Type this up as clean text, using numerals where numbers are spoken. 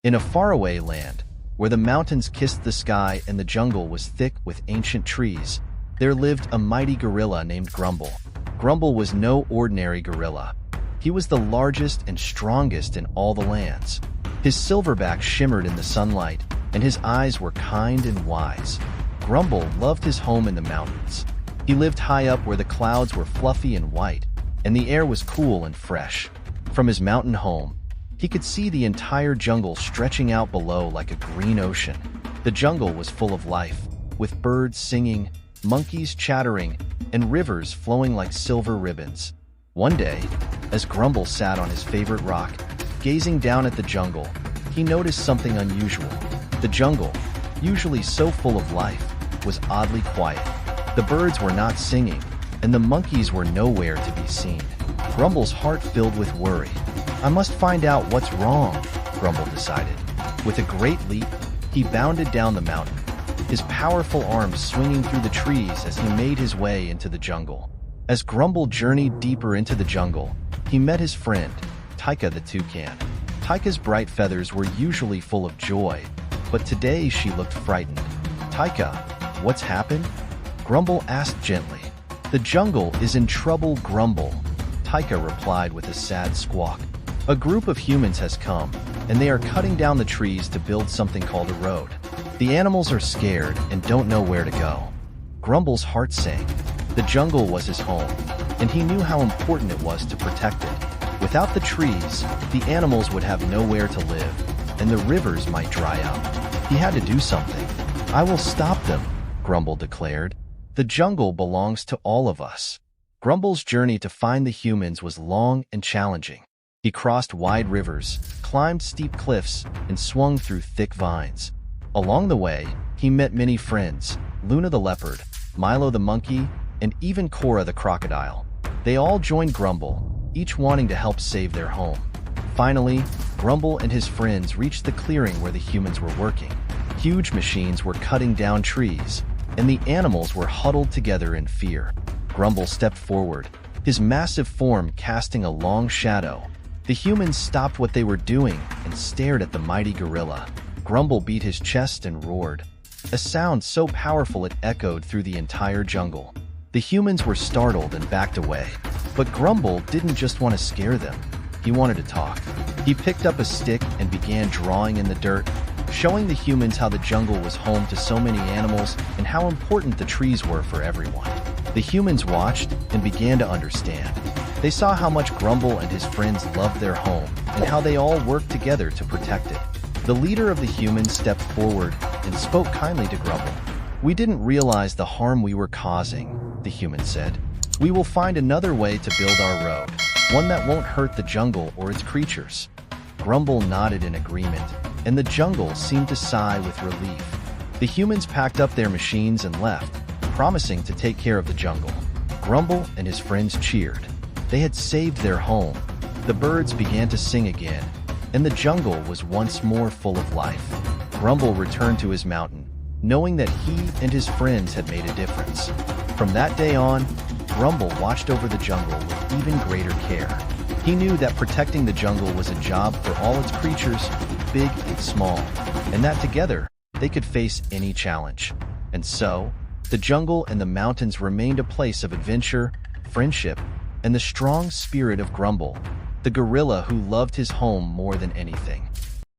In a faraway land, where the mountains kissed the sky and the jungle was thick with ancient trees, there lived a mighty gorilla named Grumble. Grumble was no ordinary gorilla. He was the largest and strongest in all the lands. His silverback shimmered in the sunlight, and his eyes were kind and wise. Grumble loved his home in the mountains. He lived high up where the clouds were fluffy and white, and the air was cool and fresh. From his mountain home, he could see the entire jungle stretching out below like a green ocean. The jungle was full of life, with birds singing, monkeys chattering, and rivers flowing like silver ribbons. One day, as Grumble sat on his favorite rock, gazing down at the jungle, he noticed something unusual. The jungle, usually so full of life, was oddly quiet. The birds were not singing, and the monkeys were nowhere to be seen. Grumble's heart filled with worry. "I must find out what's wrong," Grumble decided. With a great leap, he bounded down the mountain, his powerful arms swinging through the trees as he made his way into the jungle. As Grumble journeyed deeper into the jungle, he met his friend, Taika the toucan. Taika's bright feathers were usually full of joy, but today she looked frightened. "Taika, what's happened?" Grumble asked gently. "The jungle is in trouble, Grumble," Taika replied with a sad squawk. "A group of humans has come, and they are cutting down the trees to build something called a road. The animals are scared and don't know where to go." Grumble's heart sank. The jungle was his home, and he knew how important it was to protect it. Without the trees, the animals would have nowhere to live, and the rivers might dry up. He had to do something. "I will stop them," Grumble declared. "The jungle belongs to all of us." Grumble's journey to find the humans was long and challenging. He crossed wide rivers, climbed steep cliffs, and swung through thick vines. Along the way, he met many friends: Luna the leopard, Milo the monkey, and even Cora the crocodile. They all joined Grumble, each wanting to help save their home. Finally, Grumble and his friends reached the clearing where the humans were working. Huge machines were cutting down trees, and the animals were huddled together in fear. Grumble stepped forward, his massive form casting a long shadow. The humans stopped what they were doing and stared at the mighty gorilla. Grumble beat his chest and roared, a sound so powerful it echoed through the entire jungle. The humans were startled and backed away, but Grumble didn't just want to scare them. He wanted to talk. He picked up a stick and began drawing in the dirt, showing the humans how the jungle was home to so many animals and how important the trees were for everyone. The humans watched and began to understand. They saw how much Grumble and his friends loved their home and how they all worked together to protect it. The leader of the humans stepped forward and spoke kindly to Grumble. "We didn't realize the harm we were causing," the human said. "We will find another way to build our road, one that won't hurt the jungle or its creatures." Grumble nodded in agreement, and the jungle seemed to sigh with relief. The humans packed up their machines and left, promising to take care of the jungle. Grumble and his friends cheered. They had saved their home. The birds began to sing again, and the jungle was once more full of life. Grumble returned to his mountain, knowing that he and his friends had made a difference. From that day on, Grumble watched over the jungle with even greater care. He knew that protecting the jungle was a job for all its creatures, big and small, and that together they could face any challenge. And so, the jungle and the mountains remained a place of adventure, friendship, and the strong spirit of Grumble, the gorilla who loved his home more than anything.